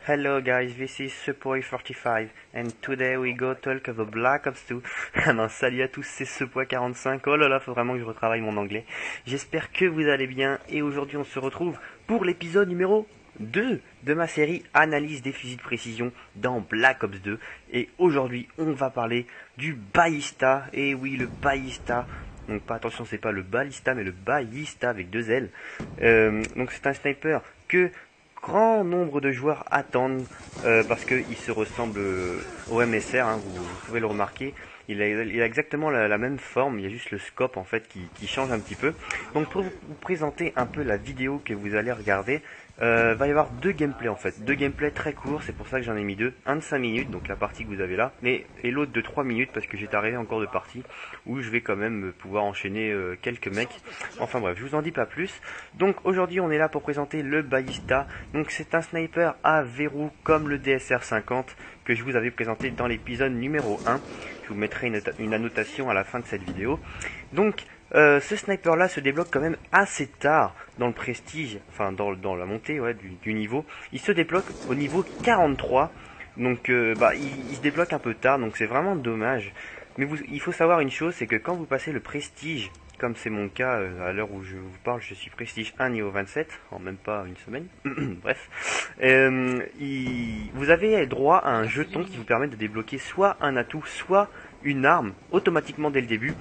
Hello guys, this is Sepoi45 and today we go talk about Black Ops 2. Ah non, salut à tous, c'est Sepoi45. Oh là là, faut vraiment que je retravaille mon anglais. J'espère que vous allez bien et aujourd'hui on se retrouve pour l'épisode numéro 2 de ma série Analyse des fusils de précision dans Black Ops 2. Et aujourd'hui on va parler du Ballista. Et oui, le Ballista. Donc pas attention, c'est pas le Ballista mais le Ballista avec deux L. Donc c'est un sniper que grand nombre de joueurs attendent parce qu'il se ressemble au MSR, hein, vous pouvez le remarquer. Il a exactement la même forme, il y a juste le scope en fait qui change un petit peu. Donc pour vous présenter un peu la vidéo que vous allez regarder, va y avoir deux gameplays en fait, deux gameplays très courts, c'est pour ça que j'en ai mis deux, un de 5 minutes, donc la partie que vous avez là, et l'autre de 3 minutes parce que j'ai arrivé encore de parties où je vais quand même pouvoir enchaîner quelques mecs. Enfin bref, je vous en dis pas plus. Donc aujourd'hui on est là pour présenter le Ballista. Donc c'est un sniper à verrou comme le DSR50 que je vous avais présenté dans l'épisode numéro 1. Je vous mettrai une annotation à la fin de cette vidéo. Donc ce sniper là se débloque quand même assez tard dans le prestige, enfin dans la montée du niveau. Il se débloque au niveau 43, donc il se débloque un peu tard, donc c'est vraiment dommage. Mais il faut savoir une chose, c'est que quand vous passez le prestige, comme c'est mon cas à l'heure où je vous parle, je suis prestige 1 niveau 27 en même pas une semaine. Bref, vous avez droit à un jeton qui vous permet de débloquer soit un atout, soit une arme automatiquement dès le début.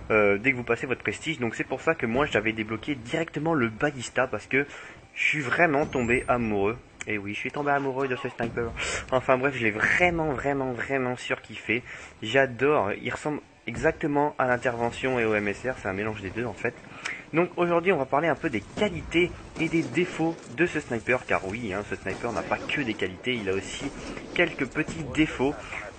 Dès que vous passez votre prestige, donc c'est pour ça que moi j'avais débloqué directement le Ballista parce que je suis vraiment tombé amoureux. Et oui, je suis tombé amoureux de ce sniper. Enfin bref, je l'ai vraiment surkiffé. J'adore, il ressemble exactement à l'intervention et au MSR, c'est un mélange des deux en fait. Donc aujourd'hui on va parler un peu des qualités et des défauts de ce sniper, car oui, hein, ce sniper n'a pas que des qualités, il a aussi quelques petits défauts.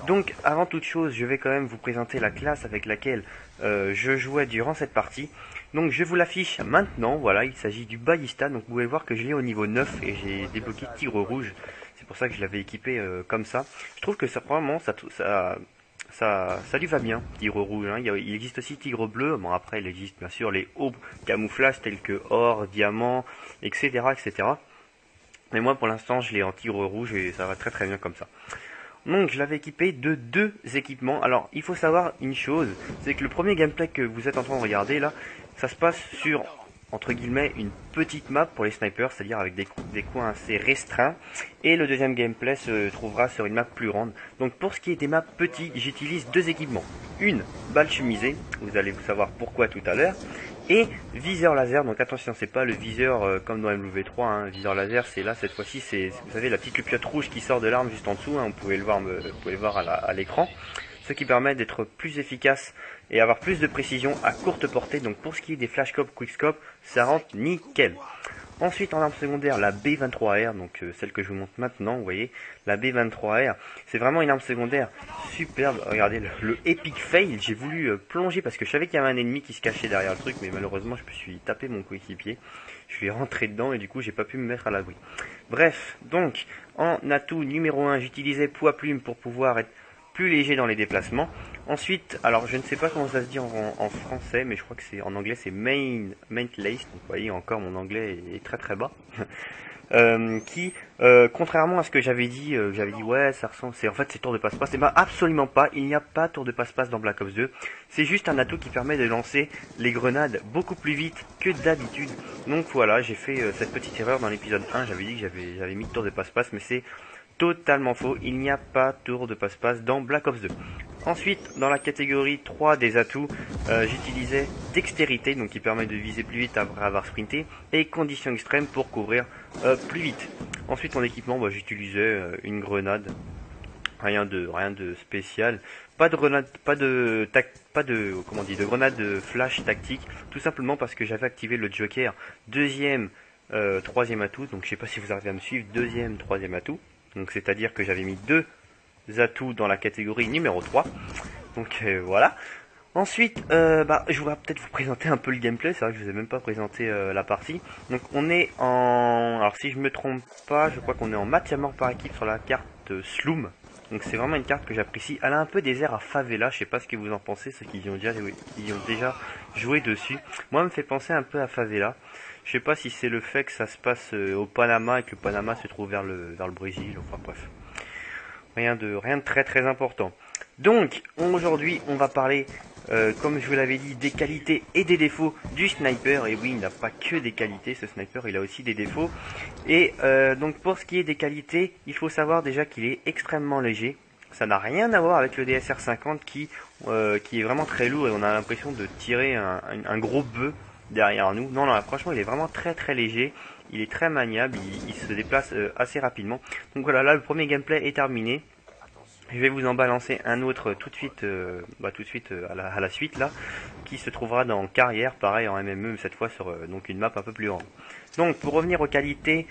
Donc avant toute chose, je vais quand même vous présenter la classe avec laquelle je jouais durant cette partie. Donc je vous l'affiche maintenant, voilà, il s'agit du Ballista, donc vous pouvez voir que je l'ai au niveau 9 et j'ai débloqué Tigre Rouge. C'est pour ça que je l'avais équipé comme ça. Je trouve que ça vraiment ça lui va bien, Tigre Rouge, hein. Il existe aussi Tigre Bleu, bon après il existe bien sûr les hauts camouflages tels que or, diamant, etc. Mais moi pour l'instant je l'ai en Tigre Rouge et ça va très bien comme ça. Donc je l'avais équipé de deux équipements. Alors il faut savoir une chose, c'est que le premier gameplay que vous êtes en train de regarder là, ça se passe sur, entre guillemets, une petite map pour les snipers, c'est-à-dire avec des coins assez restreints. Et le deuxième gameplay se trouvera sur une map plus grande. Donc pour ce qui est des maps petits, j'utilise deux équipements. Une balle chemisée, vous allez vous savoir pourquoi tout à l'heure. Et viseur laser, donc attention, c'est pas le viseur comme dans MW3, hein. Viseur laser, c'est là, cette fois-ci, c'est, vous savez, la petite lupiote rouge qui sort de l'arme juste en dessous, hein. Vous pouvez le voir à l'écran. Ce qui permet d'être plus efficace et avoir plus de précision à courte portée. Donc pour ce qui est des flashscope, quickscope, ça rentre nickel. Ensuite, en arme secondaire, la B23R, donc celle que je vous montre maintenant, vous voyez, la B23R, c'est vraiment une arme secondaire superbe. Regardez le epic fail, j'ai voulu plonger parce que je savais qu'il y avait un ennemi qui se cachait derrière le truc, mais malheureusement je me suis tapé mon coéquipier. Je suis rentré dedans et du coup j'ai pas pu me mettre à l'abri. Bref, donc en atout numéro 1, j'utilisais poids plume pour pouvoir être plus léger dans les déplacements. Ensuite, alors je ne sais pas comment ça se dit en français, mais je crois que c'est en anglais c'est main lace. Donc vous voyez, encore mon anglais est très bas. Contrairement à ce que j'avais dit ouais ça ressemble, en fait c'est tour de passe-passe. Et ben absolument pas, il n'y a pas tour de passe-passe dans Black Ops 2. C'est juste un atout qui permet de lancer les grenades beaucoup plus vite que d'habitude. Donc voilà, j'ai fait cette petite erreur dans l'épisode 1, j'avais dit que j'avais mis tour de passe-passe, mais c'est totalement faux, il n'y a pas tour de passe-passe dans Black Ops 2. Ensuite, dans la catégorie 3 des atouts, j'utilisais dextérité, donc qui permet de viser plus vite après avoir sprinté, et conditions extrêmes pour couvrir plus vite. Ensuite, en équipement, j'utilisais une grenade, rien de spécial, pas de grenade flash tactique, tout simplement parce que j'avais activé le Joker deuxième, troisième atout, donc je sais pas si vous arrivez à me suivre, deuxième, troisième atout. Donc c'est-à-dire que j'avais mis deux atouts dans la catégorie numéro 3. Donc voilà. Ensuite, je voudrais peut-être vous présenter un peu le gameplay. C'est vrai que je vous ai même pas présenté la partie. Donc on est en... Alors si je me trompe pas, je crois qu'on est en match à mort par équipe sur la carte Sloom. Donc c'est vraiment une carte que j'apprécie. Elle a un peu des airs à Favela, je sais pas ce que vous en pensez, ceux qui y ont déjà joué dessus. Moi, elle me fait penser un peu à Favela. Je sais pas si c'est le fait que ça se passe au Panama et que le Panama se trouve vers le Brésil, enfin bref. Rien de très très important. Donc, aujourd'hui, on va parler, comme je vous l'avais dit, des qualités et des défauts du sniper. Et oui, il n'a pas que des qualités, ce sniper, il a aussi des défauts. Et donc, pour ce qui est des qualités, il faut savoir déjà qu'il est extrêmement léger. Ça n'a rien à voir avec le DSR 50 qui est vraiment très lourd et on a l'impression de tirer un gros bœuf derrière nous. Non, non, franchement, il est vraiment très très léger. Il est très maniable, il se déplace assez rapidement. Donc voilà, là, le premier gameplay est terminé. Je vais vous en balancer un autre tout de suite, à la suite là, qui se trouvera dans Carrière, pareil en MME, cette fois sur donc une map un peu plus grande. Donc pour revenir aux qualités,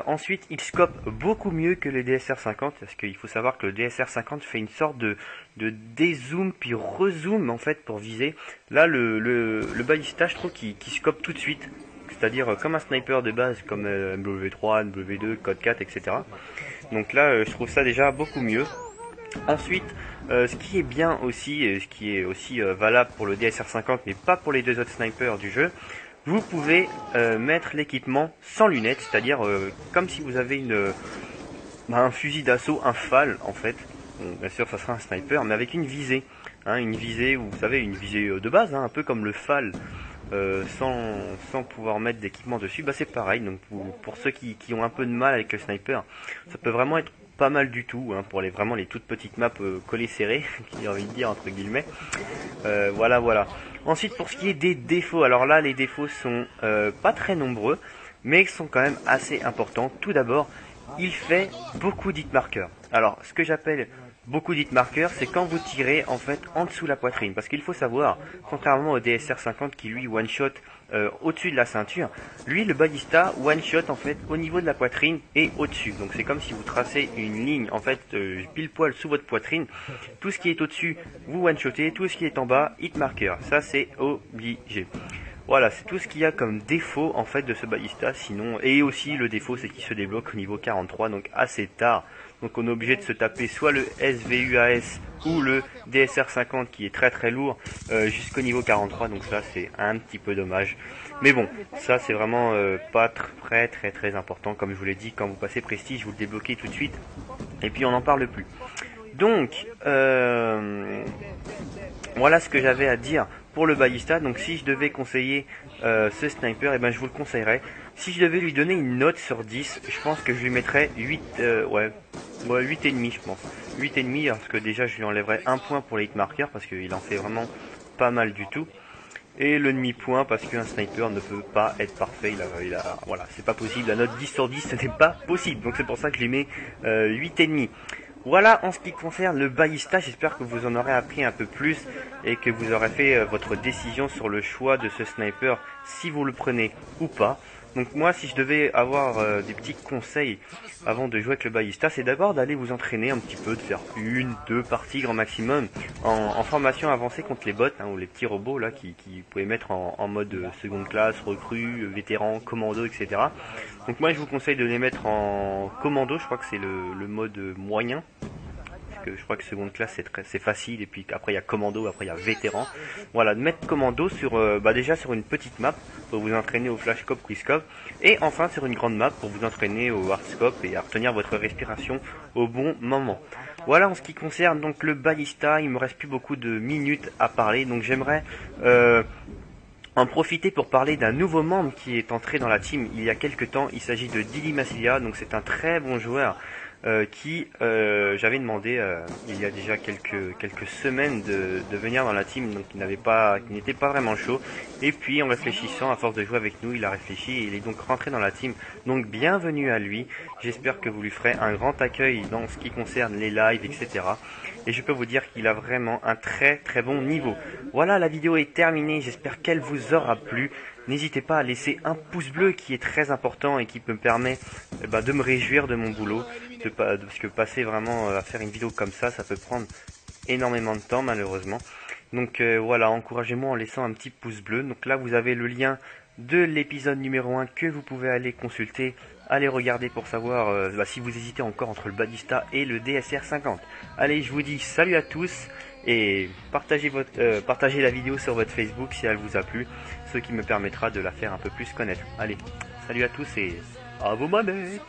ensuite il scope beaucoup mieux que le DSR 50, parce qu'il faut savoir que le DSR 50 fait une sorte de dézoom puis rezoom en fait pour viser. Là le ballista, je trouve qu'il scope tout de suite. C'est-à-dire comme un sniper de base, comme MW3, MW2, Code 4, etc. Donc là, je trouve ça déjà beaucoup mieux. Ensuite, ce qui est bien aussi, et ce qui est aussi valable pour le DSR 50, mais pas pour les deux autres snipers du jeu, vous pouvez mettre l'équipement sans lunettes, c'est-à-dire comme si vous avez un fusil d'assaut, un FAL en fait. Bon, bien sûr, ça sera un sniper, mais avec une visée. Hein, une visée, vous savez, une visée de base, hein, un peu comme le FAL. Sans pouvoir mettre d'équipement dessus, bah c'est pareil. Donc pour ceux qui ont un peu de mal avec le sniper, ça peut vraiment être pas mal du tout, hein, pour vraiment les toutes petites maps collées serrées, j'ai envie de dire entre guillemets. Voilà. Ensuite pour ce qui est des défauts, alors là les défauts sont pas très nombreux, mais sont quand même assez importants. Tout d'abord, il fait beaucoup d'hit marqueurs. Alors ce que j'appelle beaucoup d'hit marqueurs, c'est quand vous tirez en fait en dessous de la poitrine. Parce qu'il faut savoir, contrairement au DSR 50 qui lui one shot au-dessus de la ceinture, lui le ballista one shot en fait au niveau de la poitrine et au-dessus. Donc c'est comme si vous tracez une ligne en fait pile poil sous votre poitrine. Tout ce qui est au-dessus, vous one shotez, tout ce qui est en bas, hit marqueur. Ça c'est obligé. Voilà, c'est tout ce qu'il y a comme défaut en fait de ce ballista. Sinon, et aussi le défaut c'est qu'il se débloque au niveau 43, donc assez tard. Donc on est obligé de se taper soit le SVUAS ou le DSR 50 qui est très très lourd jusqu'au niveau 43. Donc ça c'est un petit peu dommage. Mais bon, ça c'est vraiment pas très important. Comme je vous l'ai dit, quand vous passez Prestige, vous le débloquez tout de suite. Et puis on n'en parle plus. Donc voilà ce que j'avais à dire pour le ballista. Donc si je devais conseiller ce sniper, et ben je vous le conseillerais. Si je devais lui donner une note sur 10, je pense que je lui mettrais 8, 8,5 je pense. 8,5 parce que déjà je lui enlèverais un point pour les hit markers parce qu'il en fait vraiment pas mal du tout. Et le demi-point parce qu'un sniper ne peut pas être parfait, voilà, c'est pas possible, la note 10 sur 10 ce n'est pas possible. Donc c'est pour ça que je lui mets 8,5. Voilà en ce qui concerne le ballista, j'espère que vous en aurez appris un peu plus et que vous aurez fait votre décision sur le choix de ce sniper, si vous le prenez ou pas. Donc moi, si je devais avoir des petits conseils avant de jouer avec le ballista, c'est d'abord d'aller vous entraîner un petit peu, de faire 1-2 parties grand maximum en formation avancée contre les bots, hein, ou les petits robots là qui vous pouvez mettre en mode seconde classe, recrue, vétéran, commando, etc. Donc moi je vous conseille de les mettre en commando, je crois que c'est le mode moyen. Je crois que seconde classe c'est facile, et puis après il y a commando, après il y a vétéran. Voilà, de mettre commando sur déjà sur une petite map pour vous entraîner au flashscope, quickscope, et enfin sur une grande map pour vous entraîner au hardscope et à retenir votre respiration au bon moment. Voilà en ce qui concerne donc le ballista. Il me reste plus beaucoup de minutes à parler, donc j'aimerais en profiter pour parler d'un nouveau membre qui est entré dans la team il y a quelques temps. Il s'agit de Dili Massilia, donc c'est un très bon joueur qui j'avais demandé il y a déjà quelques semaines de venir dans la team, donc il n'était pas vraiment chaud, et puis en réfléchissant, à force de jouer avec nous, il a réfléchi et il est donc rentré dans la team. Donc bienvenue à lui, j'espère que vous lui ferez un grand accueil dans ce qui concerne les lives, etc. Et je peux vous dire qu'il a vraiment un très bon niveau. Voilà, la vidéo est terminée, j'espère qu'elle vous aura plu. N'hésitez pas à laisser un pouce bleu qui est très important et qui me permet de me réjouir de mon boulot. Parce que passer vraiment à faire une vidéo comme ça peut prendre énormément de temps malheureusement. Donc voilà, encouragez-moi en laissant un petit pouce bleu. Donc là vous avez le lien de l'épisode numéro 1 que vous pouvez aller consulter. Allez regarder pour savoir si vous hésitez encore entre le Battista et le DSR 50. Allez, je vous dis salut à tous et partagez la vidéo sur votre Facebook si elle vous a plu, ce qui me permettra de la faire un peu plus connaître. Allez, salut à tous et à vos manettes.